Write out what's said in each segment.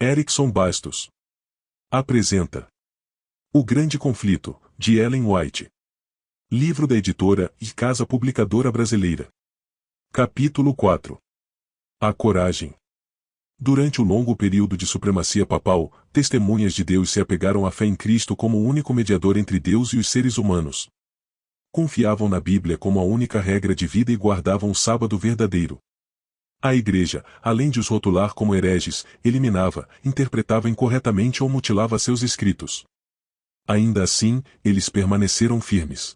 Erickson Bastos apresenta O Grande Conflito, de Ellen White. Livro da editora e Casa Publicadora Brasileira. Capítulo 4. A Coragem. Durante o longo período de supremacia papal, testemunhas de Deus se apegaram à fé em Cristo como o único mediador entre Deus e os seres humanos. Confiavam na Bíblia como a única regra de vida e guardavam o sábado verdadeiro. A Igreja, além de os rotular como hereges, eliminava, interpretava incorretamente ou mutilava seus escritos. Ainda assim, eles permaneceram firmes.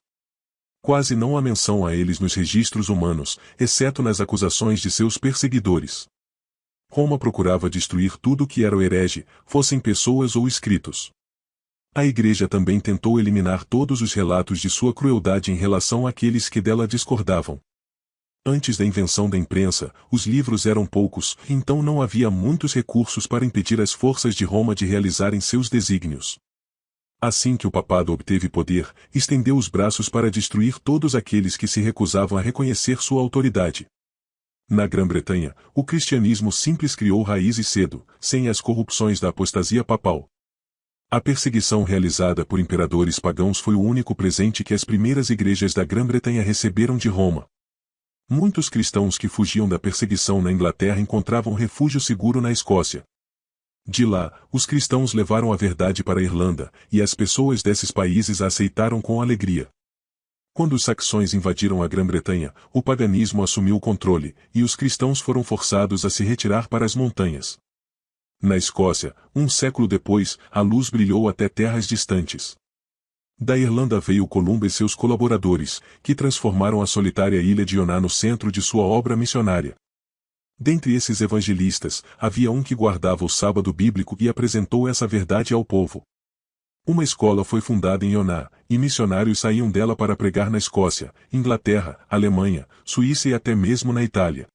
Quase não há menção a eles nos registros humanos, exceto nas acusações de seus perseguidores. Roma procurava destruir tudo o que era o herege, fossem pessoas ou escritos. A Igreja também tentou eliminar todos os relatos de sua crueldade em relação àqueles que dela discordavam. Antes da invenção da imprensa, os livros eram poucos, então não havia muitos recursos para impedir as forças de Roma de realizarem seus desígnios. Assim que o papado obteve poder, estendeu os braços para destruir todos aqueles que se recusavam a reconhecer sua autoridade. Na Grã-Bretanha, o cristianismo simples criou raízes cedo, sem as corrupções da apostasia papal. A perseguição realizada por imperadores pagãos foi o único presente que as primeiras igrejas da Grã-Bretanha receberam de Roma. Muitos cristãos que fugiam da perseguição na Inglaterra encontravam refúgio seguro na Escócia. De lá, os cristãos levaram a verdade para a Irlanda, e as pessoas desses países a aceitaram com alegria. Quando os saxões invadiram a Grã-Bretanha, o paganismo assumiu o controle, e os cristãos foram forçados a se retirar para as montanhas. Na Escócia, um século depois, a luz brilhou até terras distantes. Da Irlanda veio Columba e seus colaboradores, que transformaram a solitária ilha de Iona no centro de sua obra missionária. Dentre esses evangelistas, havia um que guardava o sábado bíblico e apresentou essa verdade ao povo. Uma escola foi fundada em Iona, e missionários saíam dela para pregar na Escócia, Inglaterra, Alemanha, Suíça e até mesmo na Itália.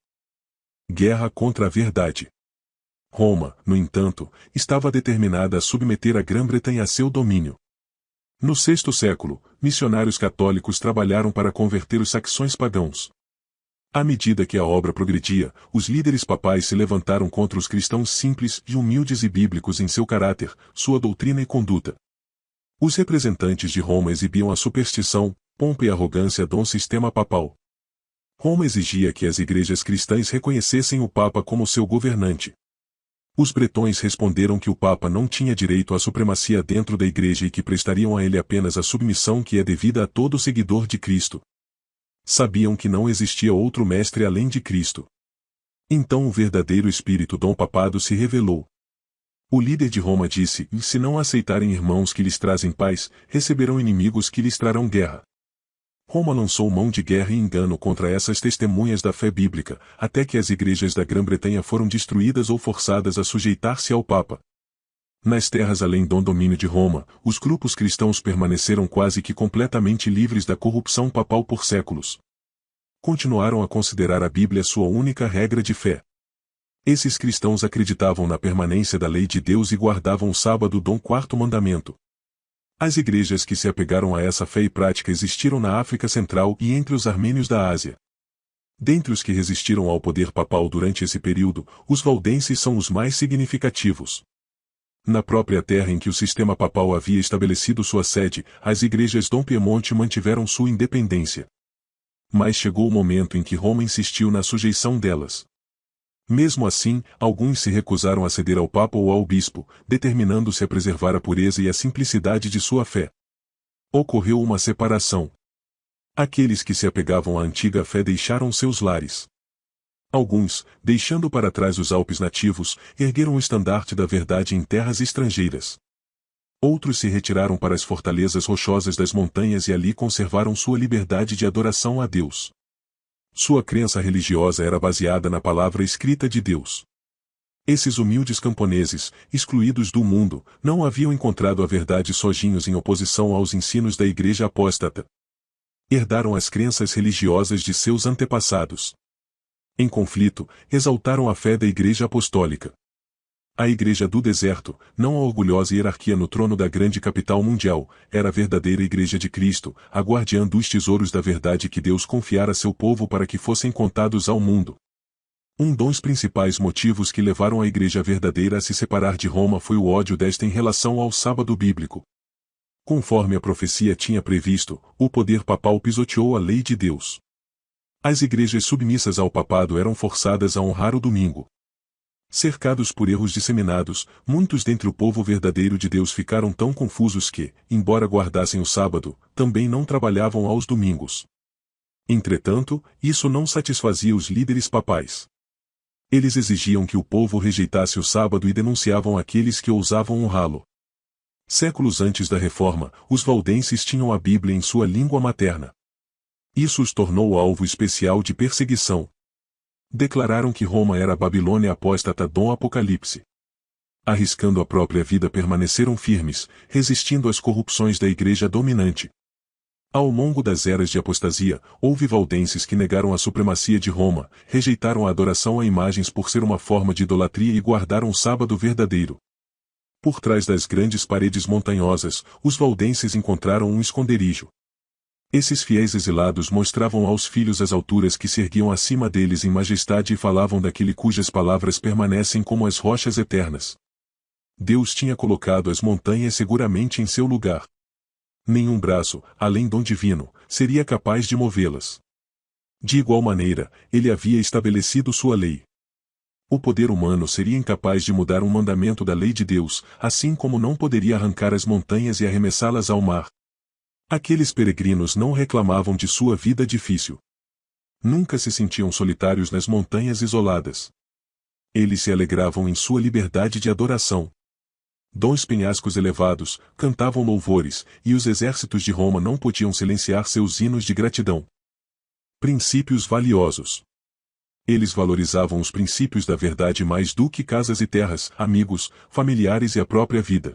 Guerra contra a verdade. Roma, no entanto, estava determinada a submeter a Grã-Bretanha a seu domínio. No VI século, missionários católicos trabalharam para converter os saxões pagãos. À medida que a obra progredia, os líderes papais se levantaram contra os cristãos simples e humildes e bíblicos em seu caráter, sua doutrina e conduta. Os representantes de Roma exibiam a superstição, pompa e arrogância de um sistema papal. Roma exigia que as igrejas cristãs reconhecessem o Papa como seu governante. Os bretões responderam que o Papa não tinha direito à supremacia dentro da Igreja e que prestariam a ele apenas a submissão que é devida a todo seguidor de Cristo. Sabiam que não existia outro mestre além de Cristo. Então o verdadeiro espírito do papado se revelou. O líder de Roma disse: se não aceitarem irmãos que lhes trazem paz, receberão inimigos que lhes trarão guerra. Roma lançou mão de guerra e engano contra essas testemunhas da fé bíblica, até que as igrejas da Grã-Bretanha foram destruídas ou forçadas a sujeitar-se ao Papa. Nas terras além do domínio de Roma, os grupos cristãos permaneceram quase que completamente livres da corrupção papal por séculos. Continuaram a considerar a Bíblia sua única regra de fé. Esses cristãos acreditavam na permanência da lei de Deus e guardavam o sábado do quarto mandamento. As igrejas que se apegaram a essa fé e prática existiram na África Central e entre os armênios da Ásia. Dentre os que resistiram ao poder papal durante esse período, os valdenses são os mais significativos. Na própria terra em que o sistema papal havia estabelecido sua sede, as igrejas Dom Piemonte mantiveram sua independência. Mas chegou o momento em que Roma insistiu na sujeição delas. Mesmo assim, alguns se recusaram a ceder ao Papa ou ao Bispo, determinando-se a preservar a pureza e a simplicidade de sua fé. Ocorreu uma separação. Aqueles que se apegavam à antiga fé deixaram seus lares. Alguns, deixando para trás os Alpes nativos, ergueram o estandarte da verdade em terras estrangeiras. Outros se retiraram para as fortalezas rochosas das montanhas e ali conservaram sua liberdade de adoração a Deus. Sua crença religiosa era baseada na palavra escrita de Deus. Esses humildes camponeses, excluídos do mundo, não haviam encontrado a verdade sozinhos em oposição aos ensinos da Igreja apóstata. Herdaram as crenças religiosas de seus antepassados. Em conflito, exaltaram a fé da Igreja apostólica. A Igreja do deserto, não a orgulhosa hierarquia no trono da grande capital mundial, era a verdadeira Igreja de Cristo, a guardiã dos tesouros da verdade que Deus confiara a seu povo para que fossem contados ao mundo. Um dos principais motivos que levaram a Igreja verdadeira a se separar de Roma foi o ódio desta em relação ao sábado bíblico. Conforme a profecia tinha previsto, o poder papal pisoteou a lei de Deus. As igrejas submissas ao papado eram forçadas a honrar o domingo. Cercados por erros disseminados, muitos dentre o povo verdadeiro de Deus ficaram tão confusos que, embora guardassem o sábado, também não trabalhavam aos domingos. Entretanto, isso não satisfazia os líderes papais. Eles exigiam que o povo rejeitasse o sábado e denunciavam aqueles que ousavam honrá-lo. Séculos antes da Reforma, os valdenses tinham a Bíblia em sua língua materna. Isso os tornou alvo especial de perseguição. Declararam que Roma era a Babilônia apóstata do Apocalipse. Arriscando a própria vida, permaneceram firmes, resistindo às corrupções da igreja dominante. Ao longo das eras de apostasia, houve valdenses que negaram a supremacia de Roma, rejeitaram a adoração a imagens por ser uma forma de idolatria e guardaram o sábado verdadeiro. Por trás das grandes paredes montanhosas, os valdenses encontraram um esconderijo. Esses fiéis exilados mostravam aos filhos as alturas que se erguiam acima deles em majestade e falavam daquele cujas palavras permanecem como as rochas eternas. Deus tinha colocado as montanhas seguramente em seu lugar. Nenhum braço, além do divino, seria capaz de movê-las. De igual maneira, ele havia estabelecido sua lei. O poder humano seria incapaz de mudar um mandamento da lei de Deus, assim como não poderia arrancar as montanhas e arremessá-las ao mar. Aqueles peregrinos não reclamavam de sua vida difícil. Nunca se sentiam solitários nas montanhas isoladas. Eles se alegravam em sua liberdade de adoração. Dos penhascos elevados, cantavam louvores, e os exércitos de Roma não podiam silenciar seus hinos de gratidão. Princípios valiosos. Eles valorizavam os princípios da verdade mais do que casas e terras, amigos, familiares e a própria vida.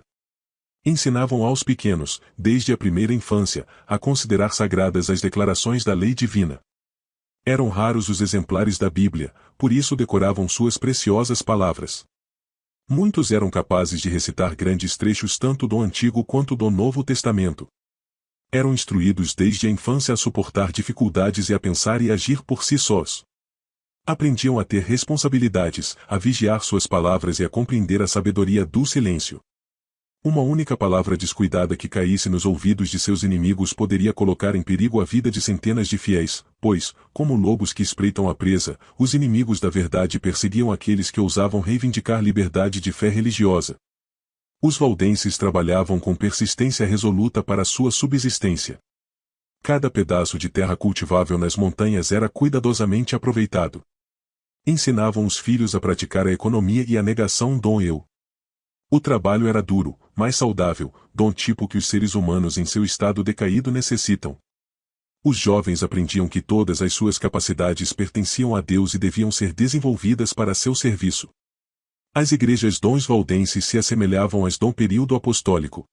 Ensinavam aos pequenos, desde a primeira infância, a considerar sagradas as declarações da lei divina. Eram raros os exemplares da Bíblia, por isso decoravam suas preciosas palavras. Muitos eram capazes de recitar grandes trechos tanto do Antigo quanto do Novo Testamento. Eram instruídos desde a infância a suportar dificuldades e a pensar e agir por si sós. Aprendiam a ter responsabilidades, a vigiar suas palavras e a compreender a sabedoria do silêncio. Uma única palavra descuidada que caísse nos ouvidos de seus inimigos poderia colocar em perigo a vida de centenas de fiéis, pois, como lobos que espreitam a presa, os inimigos da verdade perseguiam aqueles que ousavam reivindicar liberdade de fé religiosa. Os valdenses trabalhavam com persistência resoluta para sua subsistência. Cada pedaço de terra cultivável nas montanhas era cuidadosamente aproveitado. Ensinavam os filhos a praticar a economia e a negação do eu. O trabalho era duro, mas saudável, do tipo que os seres humanos em seu estado decaído necessitam. Os jovens aprendiam que todas as suas capacidades pertenciam a Deus e deviam ser desenvolvidas para seu serviço. As igrejas dons valdenses se assemelhavam às do período apostólico.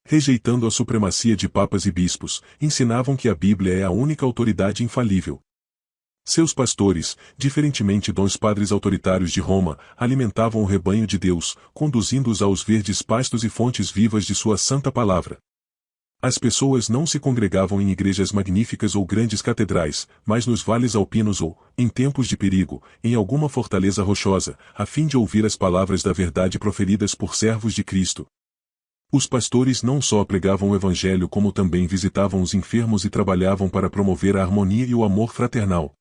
Rejeitando a supremacia de papas e bispos, ensinavam que a Bíblia é a única autoridade infalível. Seus pastores, diferentemente dos padres autoritários de Roma, alimentavam o rebanho de Deus, conduzindo-os aos verdes pastos e fontes vivas de sua santa palavra. As pessoas não se congregavam em igrejas magníficas ou grandes catedrais, mas nos vales alpinos ou, em tempos de perigo, em alguma fortaleza rochosa, a fim de ouvir as palavras da verdade proferidas por servos de Cristo. Os pastores não só pregavam o Evangelho como também visitavam os enfermos e trabalhavam para promover a harmonia e o amor fraternal.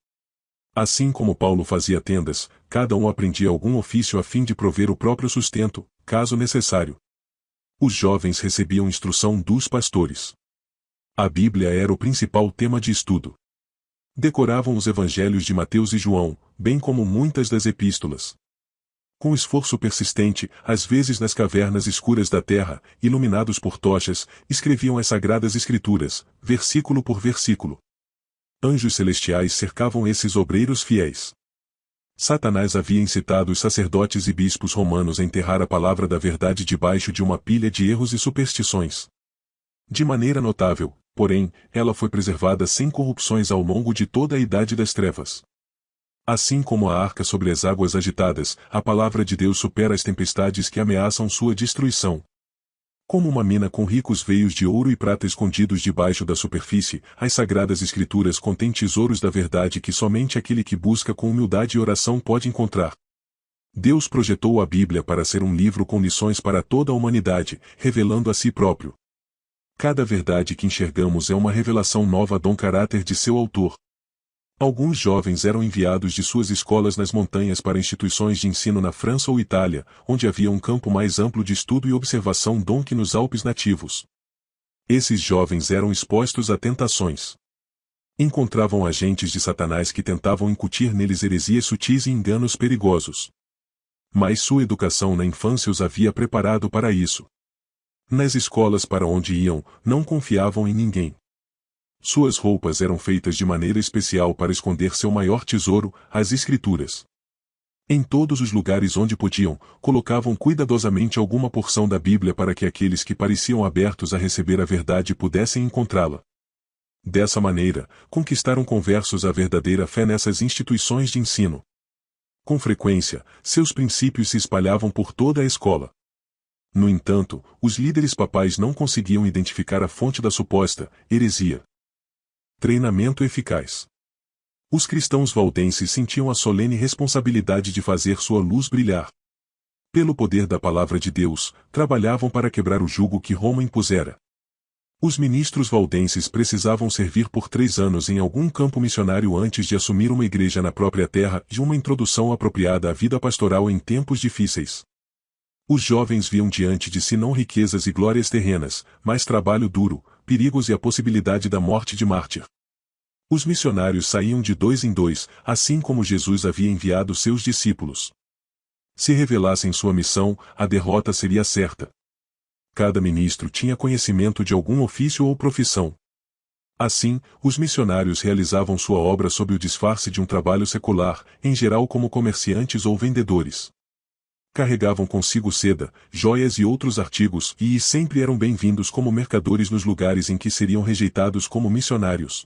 Assim como Paulo fazia tendas, cada um aprendia algum ofício a fim de prover o próprio sustento, caso necessário. Os jovens recebiam instrução dos pastores. A Bíblia era o principal tema de estudo. Decoravam os evangelhos de Mateus e João, bem como muitas das epístolas. Com esforço persistente, às vezes nas cavernas escuras da terra, iluminados por tochas, escreviam as sagradas escrituras, versículo por versículo. Anjos celestiais cercavam esses obreiros fiéis. Satanás havia incitado os sacerdotes e bispos romanos a enterrar a palavra da verdade debaixo de uma pilha de erros e superstições. De maneira notável, porém, ela foi preservada sem corrupções ao longo de toda a Idade das Trevas. Assim como a arca sobre as águas agitadas, a palavra de Deus supera as tempestades que ameaçam sua destruição. Como uma mina com ricos veios de ouro e prata escondidos debaixo da superfície, as Sagradas Escrituras contêm tesouros da verdade que somente aquele que busca com humildade e oração pode encontrar. Deus projetou a Bíblia para ser um livro com lições para toda a humanidade, revelando a si próprio. Cada verdade que enxergamos é uma revelação nova do caráter de seu autor. Alguns jovens eram enviados de suas escolas nas montanhas para instituições de ensino na França ou Itália, onde havia um campo mais amplo de estudo e observação do que nos Alpes nativos. Esses jovens eram expostos a tentações. Encontravam agentes de Satanás que tentavam incutir neles heresias sutis e enganos perigosos. Mas sua educação na infância os havia preparado para isso. Nas escolas para onde iam, não confiavam em ninguém. Suas roupas eram feitas de maneira especial para esconder seu maior tesouro, as Escrituras. Em todos os lugares onde podiam, colocavam cuidadosamente alguma porção da Bíblia para que aqueles que pareciam abertos a receber a verdade pudessem encontrá-la. Dessa maneira, conquistaram conversos a verdadeira fé nessas instituições de ensino. Com frequência, seus princípios se espalhavam por toda a escola. No entanto, os líderes papais não conseguiam identificar a fonte da suposta heresia. Treinamento eficaz. Os cristãos valdenses sentiam a solene responsabilidade de fazer sua luz brilhar. Pelo poder da palavra de Deus, trabalhavam para quebrar o jugo que Roma impusera. Os ministros valdenses precisavam servir por 3 anos em algum campo missionário antes de assumir uma igreja na própria terra e uma introdução apropriada à vida pastoral em tempos difíceis. Os jovens viam diante de si não riquezas e glórias terrenas, mas trabalho duro, perigos e a possibilidade da morte de mártir. Os missionários saíam de 2 em 2, assim como Jesus havia enviado seus discípulos. Se revelassem sua missão, a derrota seria certa. Cada ministro tinha conhecimento de algum ofício ou profissão. Assim, os missionários realizavam sua obra sob o disfarce de um trabalho secular, em geral como comerciantes ou vendedores. Carregavam consigo seda, joias e outros artigos e sempre eram bem-vindos como mercadores nos lugares em que seriam rejeitados como missionários.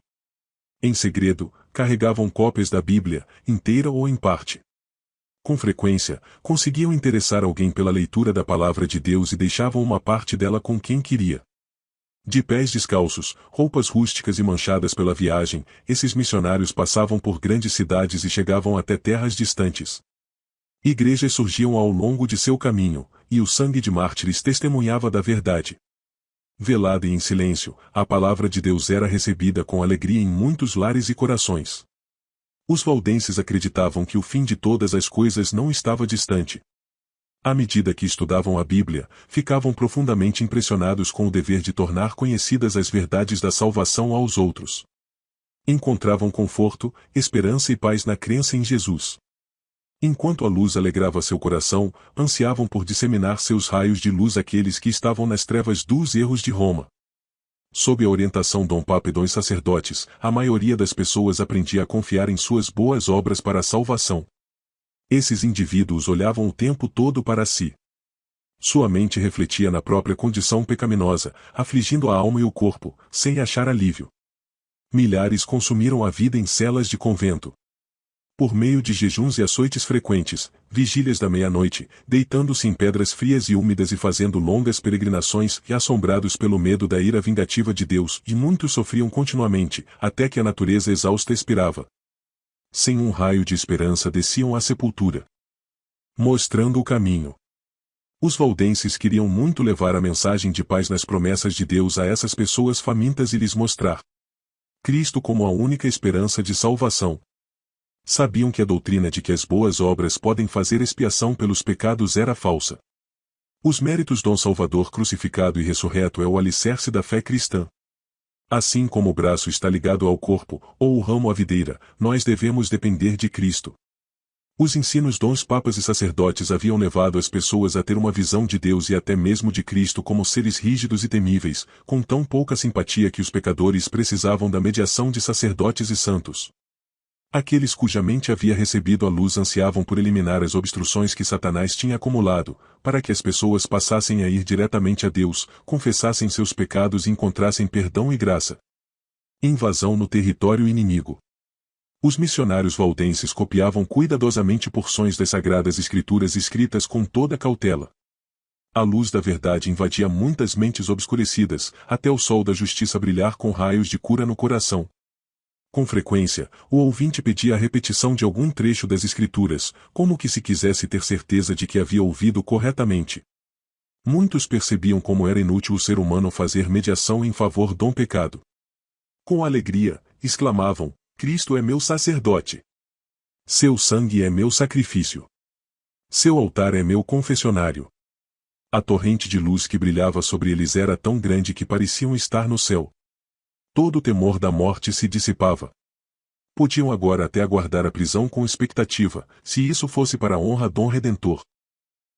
Em segredo, carregavam cópias da Bíblia, inteira ou em parte. Com frequência, conseguiam interessar alguém pela leitura da palavra de Deus e deixavam uma parte dela com quem queria. De pés descalços, roupas rústicas e manchadas pela viagem, esses missionários passavam por grandes cidades e chegavam até terras distantes. Igrejas surgiam ao longo de seu caminho, e o sangue de mártires testemunhava da verdade. Velada e em silêncio, a palavra de Deus era recebida com alegria em muitos lares e corações. Os valdenses acreditavam que o fim de todas as coisas não estava distante. À medida que estudavam a Bíblia, ficavam profundamente impressionados com o dever de tornar conhecidas as verdades da salvação aos outros. Encontravam conforto, esperança e paz na crença em Jesus. Enquanto a luz alegrava seu coração, ansiavam por disseminar seus raios de luz àqueles que estavam nas trevas dos erros de Roma. Sob a orientação Dom Papa e dos sacerdotes, a maioria das pessoas aprendia a confiar em suas boas obras para a salvação. Esses indivíduos olhavam o tempo todo para si. Sua mente refletia na própria condição pecaminosa, afligindo a alma e o corpo, sem achar alívio. Milhares consumiram a vida em celas de convento. Por meio de jejuns e açoites frequentes, vigílias da meia-noite, deitando-se em pedras frias e úmidas e fazendo longas peregrinações e assombrados pelo medo da ira vingativa de Deus, e muitos sofriam continuamente, até que a natureza exausta expirava. Sem um raio de esperança desciam à sepultura. Mostrando o caminho. Os valdenses queriam muito levar a mensagem de paz nas promessas de Deus a essas pessoas famintas e lhes mostrar Cristo como a única esperança de salvação. Sabiam que a doutrina de que as boas obras podem fazer expiação pelos pecados era falsa. Os méritos do Salvador crucificado e ressurreto é o alicerce da fé cristã. Assim como o braço está ligado ao corpo, ou o ramo à videira, nós devemos depender de Cristo. Os ensinos dos papas e sacerdotes haviam levado as pessoas a ter uma visão de Deus e até mesmo de Cristo como seres rígidos e temíveis, com tão pouca simpatia que os pecadores precisavam da mediação de sacerdotes e santos. Aqueles cuja mente havia recebido a luz ansiavam por eliminar as obstruções que Satanás tinha acumulado, para que as pessoas passassem a ir diretamente a Deus, confessassem seus pecados e encontrassem perdão e graça. Invasão no território inimigo. Os missionários valdenses copiavam cuidadosamente porções das Sagradas Escrituras escritas com toda cautela. A luz da verdade invadia muitas mentes obscurecidas, até o sol da justiça brilhar com raios de cura no coração. Com frequência, o ouvinte pedia a repetição de algum trecho das Escrituras, como que se quisesse ter certeza de que havia ouvido corretamente. Muitos percebiam como era inútil o ser humano fazer mediação em favor do pecado. Com alegria, exclamavam: Cristo é meu sacerdote. Seu sangue é meu sacrifício. Seu altar é meu confessionário. A torrente de luz que brilhava sobre eles era tão grande que pareciam estar no céu. Todo o temor da morte se dissipava. Podiam agora até aguardar a prisão com expectativa, se isso fosse para a honra do Redentor.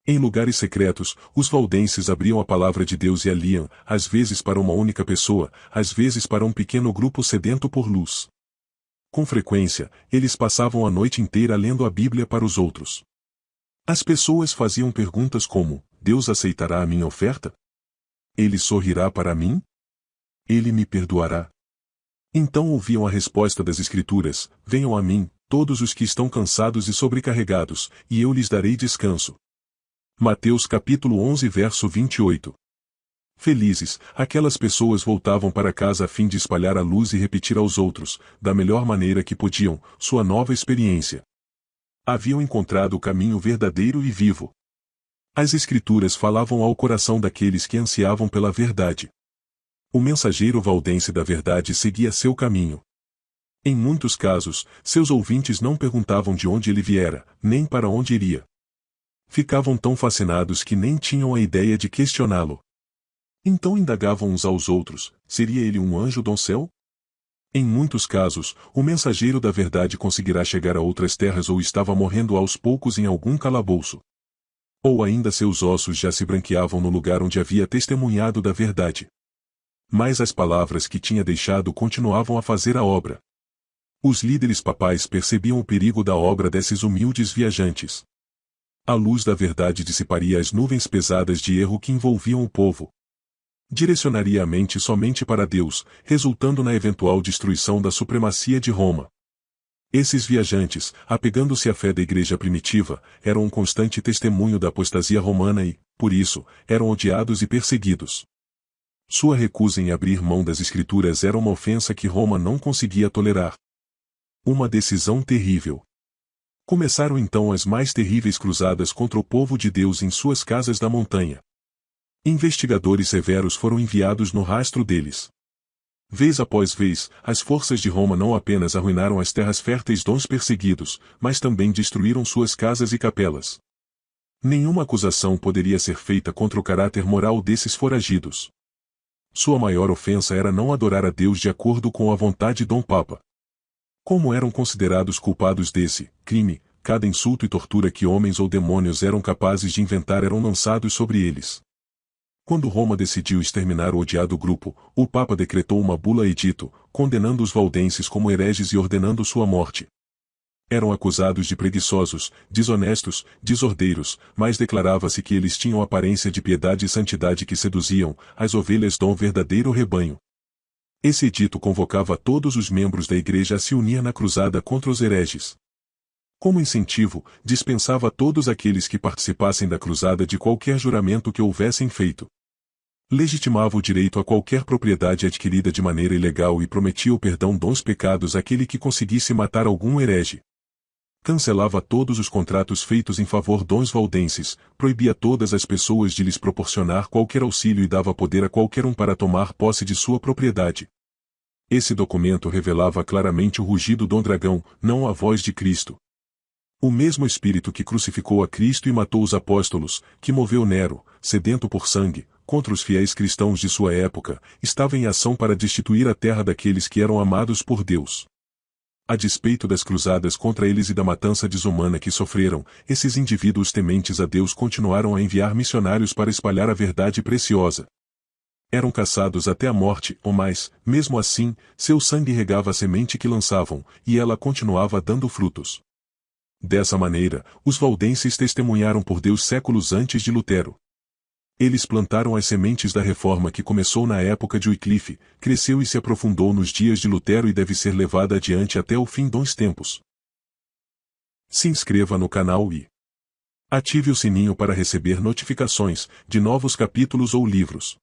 Em lugares secretos, os valdenses abriam a palavra de Deus e a liam, às vezes para uma única pessoa, às vezes para um pequeno grupo sedento por luz. Com frequência, eles passavam a noite inteira lendo a Bíblia para os outros. As pessoas faziam perguntas como: Deus aceitará a minha oferta? Ele sorrirá para mim? Ele me perdoará? Então ouviam a resposta das Escrituras: Venham a mim, todos os que estão cansados e sobrecarregados, e eu lhes darei descanso. Mateus capítulo 11 verso 28. Felizes, aquelas pessoas voltavam para casa a fim de espalhar a luz e repetir aos outros, da melhor maneira que podiam, sua nova experiência. Haviam encontrado o caminho verdadeiro e vivo. As Escrituras falavam ao coração daqueles que ansiavam pela verdade. O mensageiro valdense da verdade seguia seu caminho. Em muitos casos, seus ouvintes não perguntavam de onde ele viera, nem para onde iria. Ficavam tão fascinados que nem tinham a ideia de questioná-lo. Então indagavam uns aos outros: seria ele um anjo do céu? Em muitos casos, o mensageiro da verdade conseguirá chegar a outras terras ou estava morrendo aos poucos em algum calabouço. Ou ainda seus ossos já se branqueavam no lugar onde havia testemunhado da verdade. Mas as palavras que tinha deixado continuavam a fazer a obra. Os líderes papais percebiam o perigo da obra desses humildes viajantes. A luz da verdade dissiparia as nuvens pesadas de erro que envolviam o povo. Direcionaria a mente somente para Deus, resultando na eventual destruição da supremacia de Roma. Esses viajantes, apegando-se à fé da igreja primitiva, eram um constante testemunho da apostasia romana e, por isso, eram odiados e perseguidos. Sua recusa em abrir mão das Escrituras era uma ofensa que Roma não conseguia tolerar. Uma decisão terrível. Começaram então as mais terríveis cruzadas contra o povo de Deus em suas casas da montanha. Investigadores severos foram enviados no rastro deles. Vez após vez, as forças de Roma não apenas arruinaram as terras férteis dos perseguidos, mas também destruíram suas casas e capelas. Nenhuma acusação poderia ser feita contra o caráter moral desses foragidos. Sua maior ofensa era não adorar a Deus de acordo com a vontade do Papa. Como eram considerados culpados desse crime, cada insulto e tortura que homens ou demônios eram capazes de inventar eram lançados sobre eles. Quando Roma decidiu exterminar o odiado grupo, o Papa decretou uma bula-edito, condenando os valdenses como hereges e ordenando sua morte. Eram acusados de preguiçosos, desonestos, desordeiros, mas declarava-se que eles tinham aparência de piedade e santidade que seduziam as ovelhas do verdadeiro rebanho. Esse edito convocava todos os membros da igreja a se unir na cruzada contra os hereges. Como incentivo, dispensava a todos aqueles que participassem da cruzada de qualquer juramento que houvessem feito. Legitimava o direito a qualquer propriedade adquirida de maneira ilegal e prometia o perdão dos pecados àquele que conseguisse matar algum herege. Cancelava todos os contratos feitos em favor dos valdenses, proibia todas as pessoas de lhes proporcionar qualquer auxílio e dava poder a qualquer um para tomar posse de sua propriedade. Esse documento revelava claramente o rugido do dragão, não a voz de Cristo. O mesmo Espírito que crucificou a Cristo e matou os apóstolos, que moveu Nero, sedento por sangue, contra os fiéis cristãos de sua época, estava em ação para destituir a terra daqueles que eram amados por Deus. A despeito das cruzadas contra eles e da matança desumana que sofreram, esses indivíduos tementes a Deus continuaram a enviar missionários para espalhar a verdade preciosa. Eram caçados até a morte, ou mais, mesmo assim, seu sangue regava a semente que lançavam, e ela continuava dando frutos. Dessa maneira, os valdenses testemunharam por Deus séculos antes de Lutero. Eles plantaram as sementes da reforma que começou na época de Wycliffe, cresceu e se aprofundou nos dias de Lutero e deve ser levada adiante até o fim dos tempos. Se inscreva no canal e Ative o sininho para receber notificações de novos capítulos ou livros.